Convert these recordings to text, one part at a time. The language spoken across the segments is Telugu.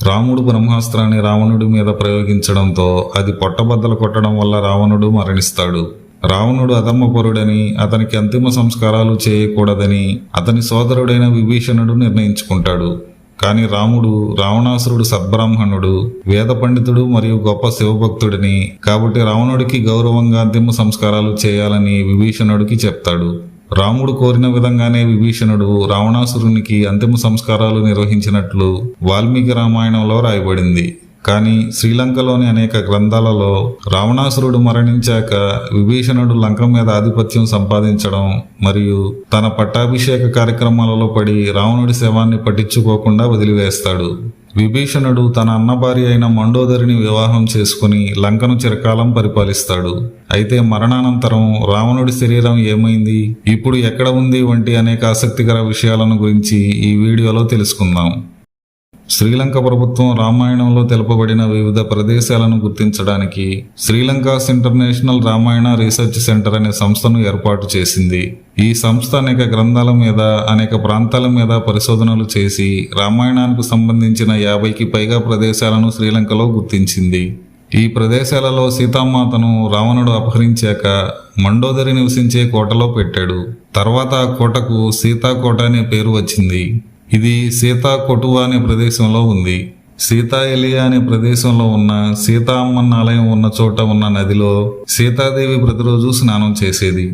రాముడు బ్రహ్మాస్త్రాన్ని రావణుడి మీద ప్రయోగించడంతో అది పొట్టబద్దలు కొట్టడం వల్ల రావణుడు మరణిస్తాడు. రావణుడు అధర్మపరుడని, అతనికి అంతిమ సంస్కారాలు చేయకూడదని అతని సోదరుడైన విభీషణుడు నిర్ణయించుకుంటాడు. కానీ రాముడు రావణాసురుడు సద్బ్రాహ్మణుడు, వేద పండితుడు మరియు గొప్ప శివభక్తుడిని, కాబట్టి రావణుడికి గౌరవంగా అంతిమ సంస్కారాలు చేయాలని విభీషణుడికి చెప్తాడు. రాముడు కోరిన విధంగానే విభీషణుడు రావణాసురునికి అంతిమ సంస్కారాలు నిర్వహించినట్లు వాల్మీకి రామాయణంలో రాయబడింది. కానీ శ్రీలంకలోని అనేక గ్రంథాలలో రావణాసురుడు మరణించాక విభీషణుడు లంక మీద ఆధిపత్యం సంపాదించడం మరియు తన పట్టాభిషేక కార్యక్రమాలలో పడి రావణుడి శవాన్ని పట్టించుకోకుండా వదిలివేస్తాడు. విభీషణుడు తన అన్న భార్య అయిన మండోదరిని వివాహం చేసుకుని లంకను చిరకాలం పరిపాలిస్తాడు. అయితే మరణానంతరం రావణుడి శరీరం ఏమైంది, ఇప్పుడు ఎక్కడ ఉంది వంటి అనేక ఆసక్తికర విషయాలను గురించి ఈ వీడియోలో తెలుసుకుందాం. శ్రీలంక ప్రభుత్వం రామాయణంలో తెలుపబడిన వివిధ ప్రదేశాలను గుర్తించడానికి Sri Lanka's international Ramayana research centre అనే సంస్థను ఏర్పాటు చేసింది. ఈ సంస్థ అనేక గ్రంథాల మీద, అనేక ప్రాంతాల మీద పరిశోధనలు చేసి రామాయణానికి సంబంధించిన 50కి పైగా ప్రదేశాలను శ్రీలంకలో గుర్తించింది. ఈ ప్రదేశాలలో సీతామాతను రావణుడు అపహరించాక మండోదరి నివసించే కోటలో పెట్టాడు. తర్వాత ఆ కోటకు సీతాకోట అనే పేరు వచ్చింది. ఇది సీతా కొటువా అనే ప్రదేశంలో ఉంది. సీతా ఎలియా అనే ప్రదేశంలో ఉన్న సీతా అమ్మన్న ఆలయం ఉన్న చోట ఉన్న నదిలో సీతాదేవి ప్రతిరోజు స్నానం చేసేది.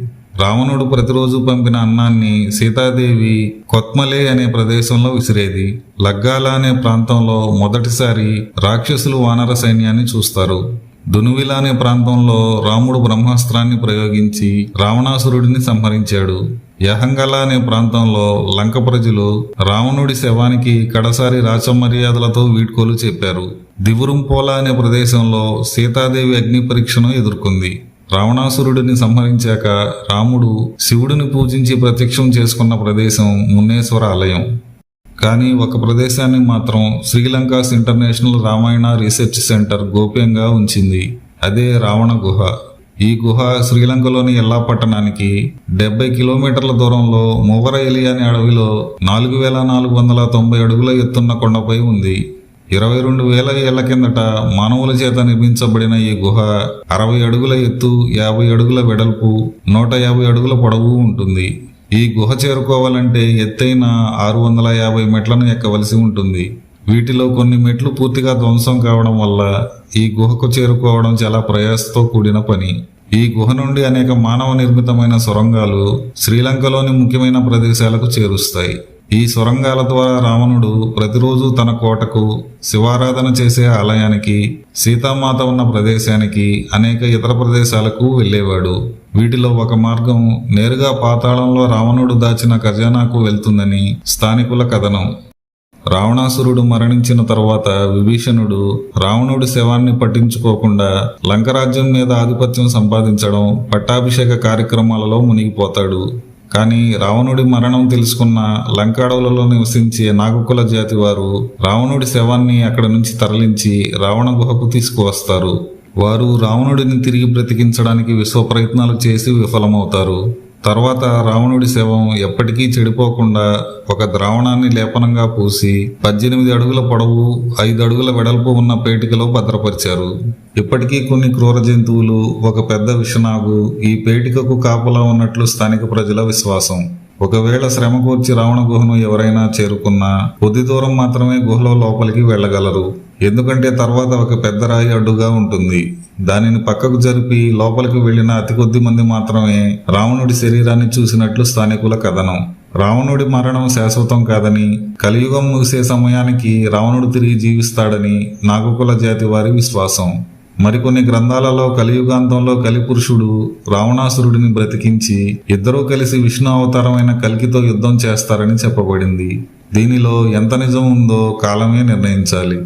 రావణుడు ప్రతిరోజు పంపిన అన్నాన్ని సీతాదేవి కొత్మలే అనే ప్రదేశంలో విసిరేది. లగ్గాల అనే ప్రాంతంలో మొదటిసారి రాక్షసులు వానర సైన్యాన్ని చూస్తారు. దునువిల అనే ప్రాంతంలో రాముడు బ్రహ్మాస్త్రాన్ని ప్రయోగించి రావణాసురుడిని సంహరించాడు. యహంగల అనే ప్రాంతంలో లంక ప్రజలు రావణుడి శవానికి కడసారి రాచమర్యాదలతో వీడ్కోలు చెప్పారు. దివురుంపోలా అనే ప్రదేశంలో సీతాదేవి అగ్ని పరీక్షను ఎదుర్కొంది. రావణాసురుడిని సంహరించాక రాముడు శివుడిని పూజించి ప్రత్యక్షం చేసుకున్న ప్రదేశం మున్నేశ్వర ఆలయం. కానీ ఒక ప్రదేశాన్ని మాత్రం Sri Lanka's international Ramayana research centre గోప్యంగా ఉంచింది. అదే రావణ గుహ. ఈ గుహ శ్రీలంకలోని ఎల్లా పట్టణానికి 70 కిలోమీటర్ల దూరంలో మొవరఎలి అనే అడవిలో 4490 అడుగుల ఎత్తున్న కొండపై ఉంది. 22,000 ఏళ్ల కిందట మానవుల చేత నిర్మించబడిన ఈ గుహ 60 అడుగుల ఎత్తు, 50 అడుగుల వెడల్పు, 150 అడుగుల పొడవు ఉంటుంది. ఈ గుహ చేరుకోవాలంటే ఎత్తైన 650 మెట్లను ఎక్కవలసి ఉంటుంది. వీటిలో కొన్ని మెట్లు పూర్తిగా ధ్వంసం కావడం వల్ల ఈ గుహకు చేరుకోవడం చాలా ప్రయాసతో కూడిన పని. ఈ గుహ నుండి అనేక మానవ నిర్మితమైన సొరంగాలు శ్రీలంకలోని ముఖ్యమైన ప్రదేశాలకు చేరుస్తాయి. ఈ సొరంగాల ద్వారా రావణుడు ప్రతిరోజు తన కోటకు, శివారాధన చేసే ఆలయానికి, సీతామాత ఉన్న ప్రదేశానికి, అనేక ఇతర ప్రదేశాలకు వెళ్ళేవాడు. వీటిలో ఒక మార్గం నేరుగా పాతాళంలో రావణుడు దాచిన ఖజానాకు వెళ్తుందని స్థానికుల కథనం. రావణాసురుడు మరణించిన తర్వాత విభీషణుడు రావణుడి శవాన్ని పట్టించుకోకుండా లంకరాజ్యం మీద ఆధిపత్యం సంపాదించడం, పట్టాభిషేక కార్యక్రమాలలో మునిగిపోతాడు. కానీ రావణుడి మరణం తెలుసుకున్న లంకాడవులలో నివసించే నాగకుల జాతి వారు రావణుడి శవాన్ని అక్కడ నుంచి తరలించి రావణ గుహకు తీసుకువస్తారు. వారు రావణుడిని తిరిగి బ్రతికించడానికి విశ్వ ప్రయత్నాలు చేసి విఫలమవుతారు. తర్వాత రావణుడి శవం ఎప్పటికీ చెడిపోకుండా ఒక ద్రావణాన్ని లేపనంగా పూసి 18 అడుగుల పొడవు, 5 అడుగుల వెడల్పు ఉన్న పేటికలో భద్రపరిచారు. ఇప్పటికీ కొన్ని క్రూర జంతువులు, ఒక పెద్ద విషనాగు ఈ పేటికకు కాపలా ఉన్నట్లు స్థానిక ప్రజల విశ్వాసం. ఒకవేళ శ్రమ కూర్చి రావణ గుహను ఎవరైనా చేరుకున్నా కొద్ది దూరం మాత్రమే గుహలో లోపలికి వెళ్ళగలరు. ఎందుకంటే తర్వాత ఒక పెద్ద రాయి అడ్డుగా ఉంటుంది. దానిని పక్కకు జరిపి లోపలికి వెళ్లిన అతి కొద్ది మంది మాత్రమే రావణుడి శరీరాన్ని చూసినట్లు స్థానికుల కథనం. రావణుడి మరణం శాశ్వతం కాదని, కలియుగం ముగిసే సమయానికి రావణుడు తిరిగి జీవిస్తాడని నాగకుల జాతి వారి విశ్వాసం. మరికొన్ని గ్రంథాలలో కలియుగాంతంలో కలిపురుషుడు రావణాసురుడిని బ్రతికించి ఇద్దరూ కలిసి విష్ణు అవతారమైన కల్కితో యుద్ధం చేస్తారని చెప్పబడింది. దీనిలో ఎంత నిజం ఉందో కాలమే నిర్ణయించాలి.